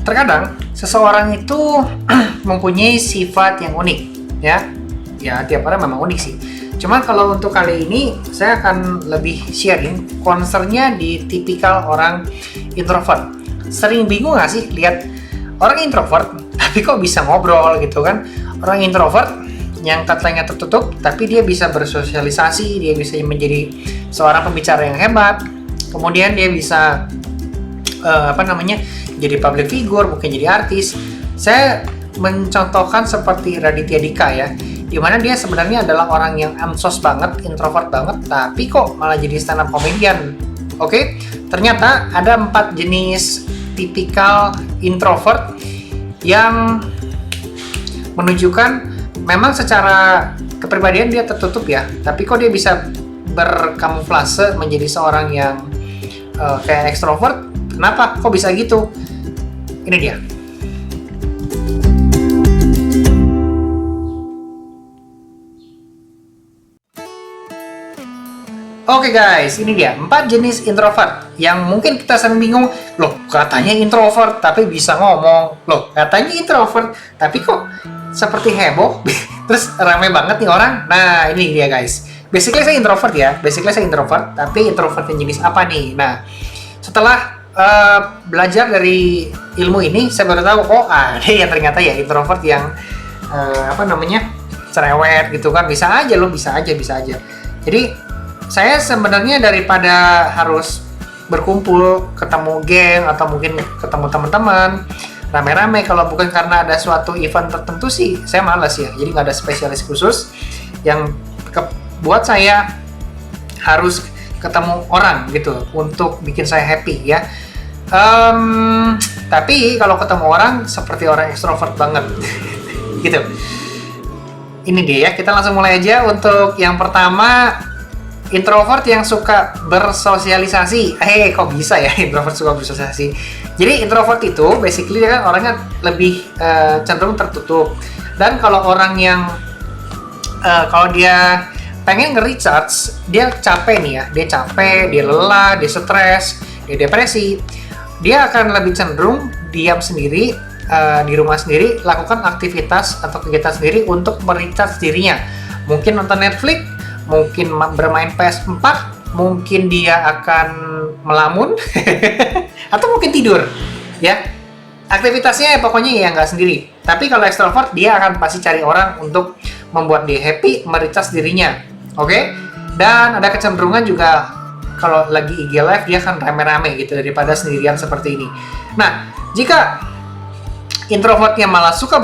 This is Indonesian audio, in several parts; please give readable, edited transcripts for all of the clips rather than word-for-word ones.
terkadang seseorang itu mempunyai sifat yang unik, ya. Ya, tiap orang memang unik sih. Cuma kalau untuk kali ini saya akan lebih sharing concernnya di tipikal orang introvert. Sering bingung nggak sih lihat orang introvert tapi kok bisa ngobrol gitu kan? Orang introvert yang katanya tertutup tapi dia bisa bersosialisasi, dia bisa menjadi seorang pembicara yang hebat. Kemudian dia bisa jadi public figure, mungkin jadi artis. Saya mencontohkan seperti Raditya Dika ya, dimana dia sebenarnya adalah orang yang ansos banget, introvert banget, tapi kok malah jadi stand up comedian. Oke, ternyata ada 4 jenis tipikal introvert yang menunjukkan memang secara kepribadian dia tertutup ya, tapi kok dia bisa berkamuflase menjadi seorang yang kayak ekstrovert. Kenapa? Kok bisa gitu? Ini dia. Oke guys, ini dia 4 jenis introvert yang mungkin kita sering bingung. Loh, katanya introvert tapi bisa ngomong. Loh, katanya introvert tapi kok seperti heboh. Terus rame banget nih orang. Nah, ini dia guys. Basically saya introvert ya. Tapi introvert yang jenis apa nih? Nah, setelah belajar dari ilmu ini, saya baru tahu, oh ada ya ternyata ya introvert yang cerewet gitu kan. Bisa aja. Jadi saya sebenarnya daripada harus berkumpul, ketemu geng atau mungkin ketemu teman-teman rame-rame, kalau bukan karena ada suatu event tertentu sih saya malas ya. Jadi nggak ada spesialis khusus yang buat saya harus ketemu orang gitu untuk bikin saya happy ya. Tapi kalau ketemu orang seperti orang ekstrovert banget gitu. Ini dia ya, kita langsung mulai aja. Untuk yang pertama, introvert yang suka bersosialisasi. Kok bisa ya introvert suka bersosialisasi? Jadi introvert itu basically dia kan orangnya lebih cenderung tertutup. Dan kalau orang yang kalau dia pengen nge-recharge, dia capek nih ya, dia lelah, dia stres, dia depresi, dia akan lebih cenderung diam sendiri di rumah sendiri, lakukan aktivitas atau kegiatan sendiri untuk me-recharge dirinya. Mungkin nonton Netflix, mungkin bermain PS4, mungkin dia akan melamun atau mungkin tidur ya. Aktivitasnya pokoknya ya nggak sendiri. Tapi kalau ekstrovert dia akan pasti cari orang untuk membuat dia happy, me-recharge dirinya. Oke? Dan ada kecenderungan juga kalau lagi IG live dia akan rame-rame gitu daripada sendirian seperti ini. Nah, jika introvertnya malah suka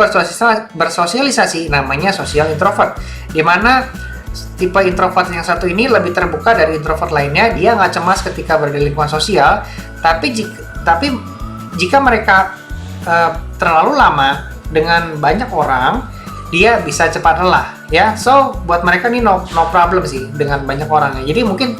bersosialisasi, namanya social introvert, dimana tipe introvert yang satu ini lebih terbuka dari introvert lainnya. Dia nggak cemas ketika berada di lingkungan sosial, tapi jika mereka terlalu lama dengan banyak orang, dia bisa cepat lelah ya. So buat mereka nih no problem sih dengan banyak orang. Jadi mungkin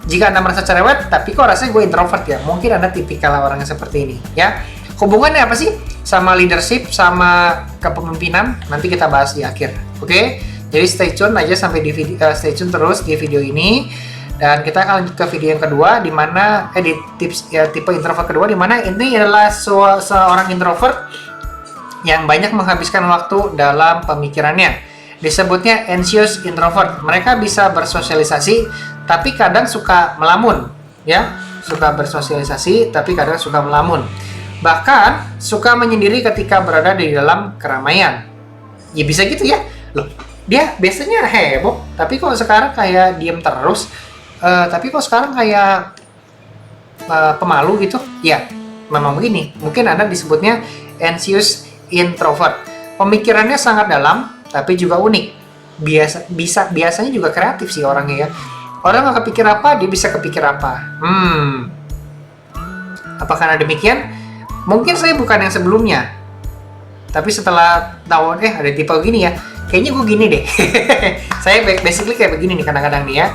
jika Anda merasa cerewet tapi kok rasanya gue introvert ya, mungkin Anda tipikal orang yang seperti ini ya. Hubungannya apa sih sama leadership sama kepemimpinan? Nanti kita bahas di akhir. Oke? Jadi stay tune aja sampai di stay tune terus di video ini, dan kita akan lanjut ke video yang kedua di mana di tips ya, tipe introvert kedua, di mana ini adalah seorang introvert yang banyak menghabiskan waktu dalam pemikirannya. Disebutnya anxious introvert. Mereka bisa bersosialisasi tapi kadang suka melamun ya. Suka bersosialisasi tapi kadang suka melamun. Bahkan suka menyendiri ketika berada di dalam keramaian. Ya bisa gitu ya. Loh, dia biasanya heboh, tapi kok sekarang kayak diem terus, tapi kok sekarang kayak pemalu gitu. Ya, memang begini. Mungkin Anda disebutnya anxious introvert. Pemikirannya sangat dalam, tapi juga unik. Biasanya juga kreatif sih orangnya ya. Orang nggak kepikir apa, dia bisa kepikir apa. Apakah karena demikian? Mungkin saya bukan yang sebelumnya, tapi setelah tahu ada tipe gini ya, kayaknya gue gini deh. Saya basically kayak begini nih kadang-kadang nih ya.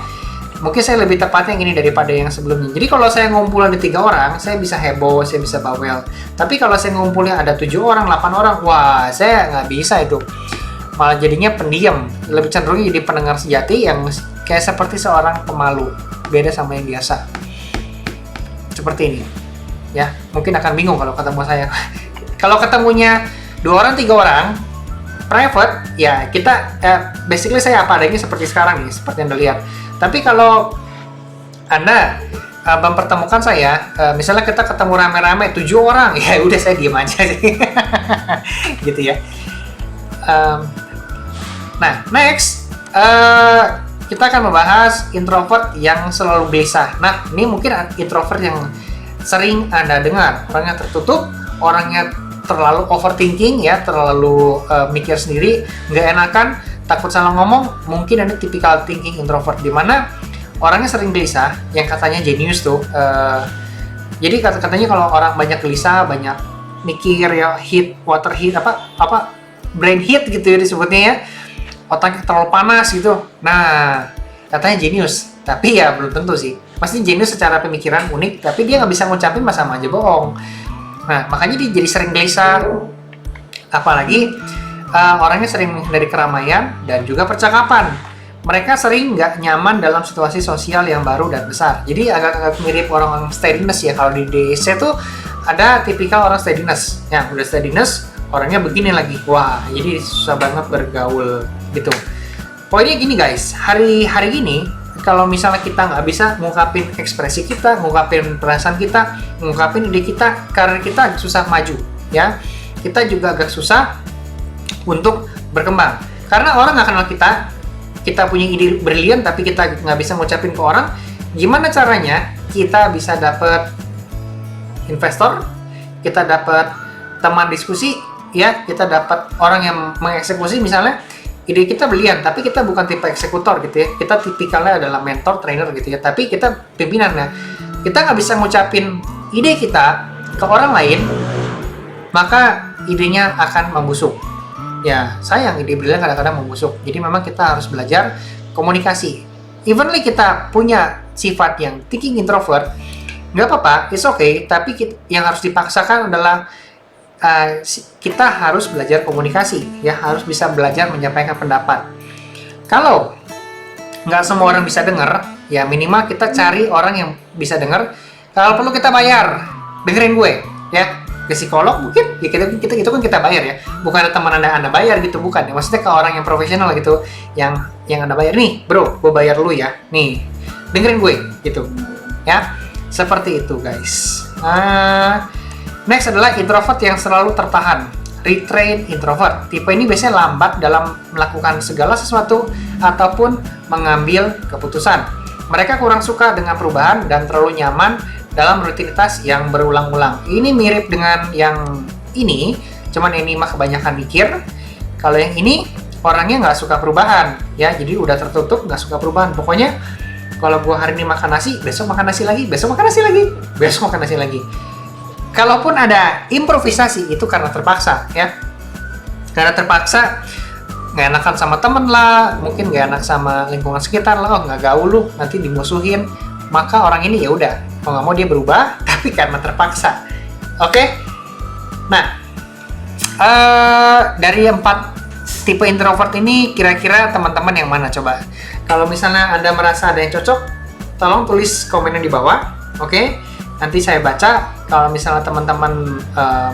Mungkin saya lebih tepatnya yang ini daripada yang sebelumnya. Jadi kalau saya ngumpul ada 3 orang, saya bisa heboh, saya bisa bawel. Tapi kalau saya ngumpulnya ada 7 orang, 8 orang, wah saya nggak bisa itu. Malah jadinya pendiam. Lebih cenderung jadi pendengar sejati yang kayak seperti seorang pemalu. Beda sama yang biasa. Seperti ini. Ya, mungkin akan bingung kalau ketemu saya. Kalau ketemunya 2 orang, 3 orang, private, ya kita basically saya apa adanya seperti sekarang nih, seperti Anda lihat. Tapi kalau Anda mempertemukan saya, misalnya kita ketemu rame-rame 7 orang, ya udah saya diem aja sih. Gitu ya. Nah, next kita akan membahas introvert yang selalu gelisah. Nah, ini mungkin introvert yang sering Anda dengar, orangnya tertutup, orangnya terlalu overthinking ya, terlalu mikir sendiri, nggak enakan, takut salah ngomong. Mungkin ada tipikal thinking introvert di mana orangnya sering gelisah, yang katanya jenius tuh. Jadi katanya kalau orang banyak gelisah, banyak mikir ya, water heat, apa brain heat gitu ya disebutnya ya, otaknya terlalu panas gitu. Nah, katanya jenius, tapi ya belum tentu sih. Pasti jenius secara pemikiran unik, tapi dia nggak bisa ngucapin sama aja bohong. Nah, makanya dia jadi sering gelisah. Apalagi orangnya sering menghindari keramaian dan juga percakapan. Mereka sering nggak nyaman dalam situasi sosial yang baru dan besar. Jadi agak mirip orang-orang steadiness ya. Kalau di DSC tuh ada tipikal orang steadiness. Ya, udah steadiness, orangnya begini lagi. Wah, jadi susah banget bergaul gitu. Poinnya gini guys, hari gini, kalau misalnya kita nggak bisa ngungkapin ekspresi kita, ngungkapin perasaan kita, ngungkapin ide kita, karir kita susah maju, ya. Kita juga agak susah untuk berkembang. Karena orang nggak kenal kita punya ide brilian, tapi kita nggak bisa ngucapin ke orang. Gimana caranya kita bisa dapat investor, kita dapat teman diskusi, ya, kita dapat orang yang mengeksekusi misalnya. Ide kita brilian, tapi kita bukan tipe eksekutor gitu ya. Kita tipikalnya adalah mentor, trainer gitu ya. Tapi kita pimpinannya. Kita nggak bisa ngucapin ide kita ke orang lain, maka idenya akan membusuk. Ya, sayang ide brilian kadang-kadang membusuk. Jadi memang kita harus belajar komunikasi. Evenly kita punya sifat yang thinking introvert, nggak apa-apa, it's okay. Tapi yang harus dipaksakan adalah kita harus belajar komunikasi, ya, harus bisa belajar menyampaikan pendapat. Kalau nggak semua orang bisa dengar, ya minimal kita cari orang yang bisa dengar. Kalau perlu kita bayar, dengerin gue, ya. Ke psikolog mungkin, ya kita itu kan kita bayar ya. Bukan ada teman anda bayar gitu, bukan. Ya, maksudnya ke orang yang profesional gitu, yang anda bayar nih, bro, gue bayar lu ya, nih, dengerin gue, gitu, ya. Seperti itu guys. Next adalah introvert yang selalu tertahan, retrain introvert. Tipe ini biasanya lambat dalam melakukan segala sesuatu ataupun mengambil keputusan. Mereka kurang suka dengan perubahan dan terlalu nyaman dalam rutinitas yang berulang-ulang. Ini mirip dengan yang ini, cuman ini mah kebanyakan mikir. Kalau yang ini orangnya nggak suka perubahan, ya, jadi udah tertutup, nggak suka perubahan. Pokoknya kalau gua hari ini makan nasi, besok makan nasi lagi, besok makan nasi lagi, besok makan nasi lagi. Kalaupun ada improvisasi, itu karena terpaksa, ya. Karena terpaksa, nggak enakan sama temen lah, mungkin nggak enak sama lingkungan sekitar lah, oh nggak gaul lu, nanti dimusuhin. Maka orang ini ya udah, mau nggak mau dia berubah, tapi karena terpaksa. Oke? Nah, dari 4 tipe introvert ini, kira-kira teman-teman yang mana coba? Kalau misalnya Anda merasa ada yang cocok, tolong tulis komennya di bawah, oke? Nanti saya baca. Kalau misalnya teman-teman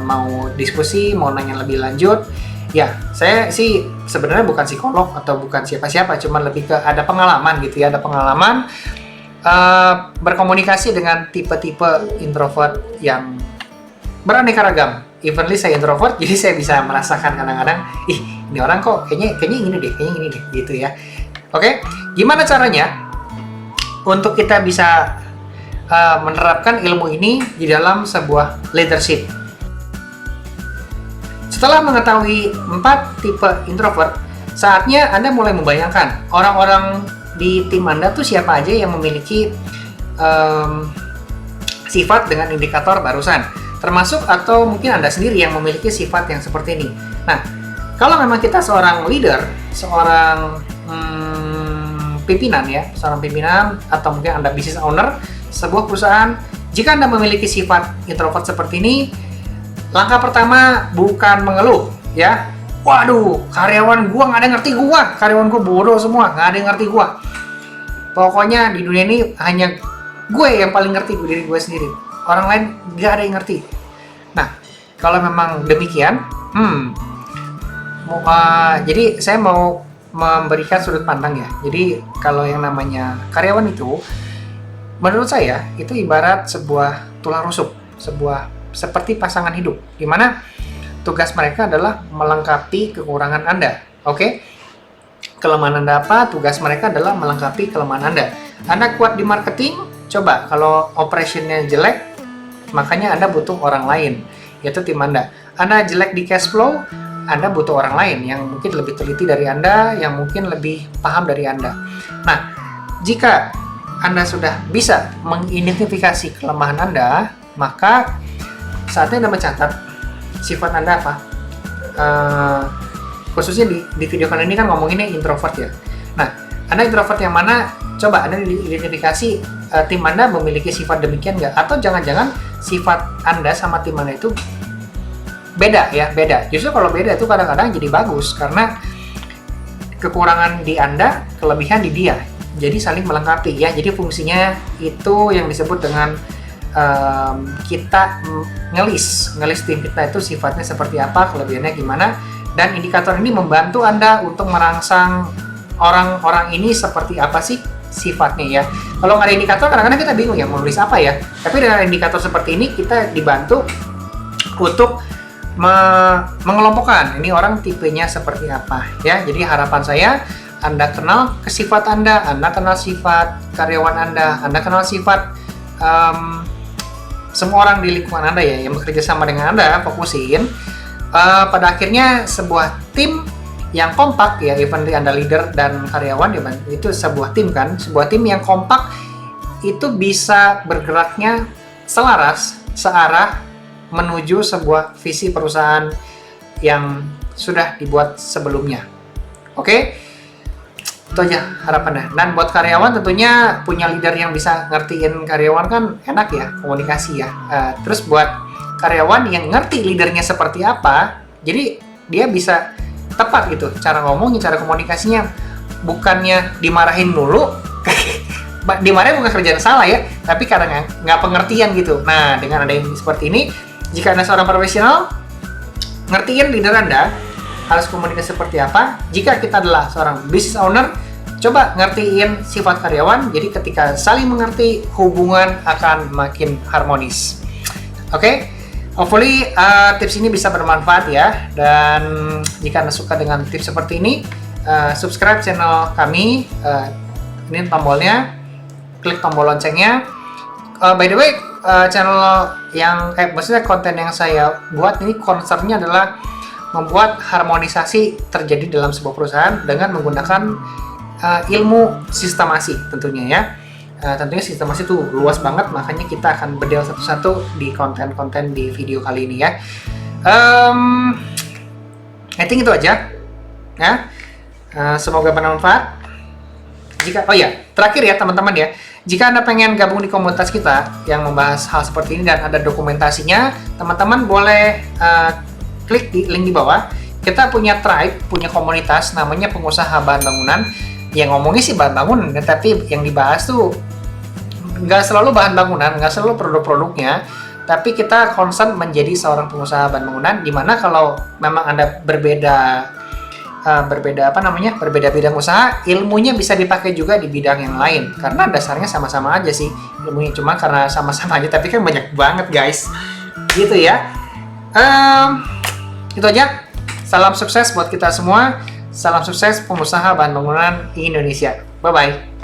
mau diskusi, mau nanya lebih lanjut, ya saya sih sebenarnya bukan psikolog atau bukan siapa-siapa, cuman lebih ke ada pengalaman gitu ya, ada pengalaman berkomunikasi dengan tipe-tipe introvert yang beraneka ragam. Evenly saya introvert, jadi saya bisa merasakan kadang-kadang, ini orang kok kayaknya ini deh, gitu ya. Oke, gimana caranya untuk kita bisa menerapkan ilmu ini di dalam sebuah leadership? Setelah mengetahui 4 tipe introvert, saatnya Anda mulai membayangkan orang-orang di tim Anda tuh siapa aja yang memiliki sifat dengan indikator barusan, termasuk atau mungkin Anda sendiri yang memiliki sifat yang seperti ini. Nah, kalau memang kita seorang leader, seorang pimpinan ya, seorang pimpinan atau mungkin Anda business owner sebuah perusahaan, jika Anda memiliki sifat introvert seperti ini, langkah pertama bukan mengeluh, ya. Waduh, karyawan gua nggak ada yang ngerti gua, karyawan gua bodoh semua, nggak ada yang ngerti gua. Pokoknya di dunia ini hanya gue yang paling ngerti diri gue sendiri, orang lain nggak ada yang ngerti. Nah, Kalau memang demikian, jadi saya mau memberikan sudut pandang ya. Jadi kalau yang namanya karyawan itu, menurut saya itu ibarat sebuah tulang rusuk, seperti pasangan hidup, di mana tugas mereka adalah melengkapi kekurangan Anda. Oke? Kelemahan Anda apa? Tugas mereka adalah melengkapi kelemahan Anda. Anda kuat di marketing, coba kalau operationnya jelek, makanya Anda butuh orang lain, yaitu tim Anda. Anda jelek di cash flow, Anda butuh orang lain yang mungkin lebih teliti dari Anda, yang mungkin lebih paham dari Anda. Nah, jika Anda sudah bisa mengidentifikasi kelemahan Anda, maka saatnya Anda mencatat sifat Anda apa. Khususnya di video kali ini kan ngomonginnya introvert ya. Nah, Anda introvert yang mana? Coba Anda identifikasi tim Anda memiliki sifat demikian nggak? Atau jangan-jangan sifat Anda sama tim Anda itu beda ya, beda. Justru kalau beda itu kadang-kadang jadi bagus karena kekurangan di Anda, kelebihan di dia. Jadi saling melengkapi ya. Jadi fungsinya itu yang disebut dengan kita ngelis tim kita itu sifatnya seperti apa, kelebihannya gimana. Dan indikator ini membantu Anda untuk merangsang orang-orang ini seperti apa sih sifatnya ya. Kalau nggak ada indikator, kadang-kadang kita bingung ya mau nulis apa ya. Tapi dengan indikator seperti ini, kita dibantu untuk mengelompokkan ini orang tipenya seperti apa ya. Jadi harapan saya, Anda kenal sifat Anda kenal sifat karyawan Anda kenal sifat semua orang di lingkungan Anda ya, yang bekerja sama dengan Anda, fokusin. Pada akhirnya sebuah tim yang kompak ya, even Anda leader dan karyawan ya, itu sebuah tim kan, sebuah tim yang kompak itu bisa bergeraknya selaras, searah menuju sebuah visi perusahaan yang sudah dibuat sebelumnya. Oke? Itu aja harapannya. Dan buat karyawan tentunya punya leader yang bisa ngertiin karyawan kan enak ya, komunikasi ya. Terus buat karyawan yang ngerti leadernya seperti apa, jadi dia bisa tepat gitu cara ngomongnya, cara komunikasinya, bukannya dimarahin dulu. Dimarahin bukan kerjaan salah ya, tapi karena nggak pengertian gitu. Nah, dengan ada yang seperti ini, jika Anda seorang profesional, ngertiin leader Anda harus komunikasi seperti apa. Jika kita adalah seorang business owner, coba ngertiin sifat karyawan, jadi ketika saling mengerti, hubungan akan makin harmonis. Oke? Hopefully tips ini bisa bermanfaat ya. Dan jika Anda suka dengan tips seperti ini, subscribe channel kami. Ini tombolnya, klik tombol loncengnya. By the way, channel yang maksudnya konten yang saya buat ini concernnya adalah membuat harmonisasi terjadi dalam sebuah perusahaan dengan menggunakan ilmu sistemasi tentunya ya. Tentunya sistemasi itu luas banget, makanya kita akan bedah satu-satu di konten-konten di video kali ini ya. I think itu aja ya. Semoga bermanfaat. Terakhir ya teman-teman ya, jika Anda pengen gabung di komunitas kita yang membahas hal seperti ini dan ada dokumentasinya, teman-teman boleh klik di link di bawah. Kita punya tribe, punya komunitas namanya Pengusaha Bahan Bangunan. Yang ngomongnya sih bahan bangunan, tapi yang dibahas tuh nggak selalu bahan bangunan, nggak selalu produk-produknya, tapi kita concern menjadi seorang pengusaha bahan bangunan, dimana kalau memang Anda berbeda bidang usaha, ilmunya bisa dipakai juga di bidang yang lain, karena dasarnya sama-sama aja sih ilmunya, cuma karena sama-sama aja, tapi kan banyak banget guys, gitu ya. Itu aja, salam sukses buat kita semua. Salam sukses pengusaha bahan bangunan Indonesia. Bye-bye.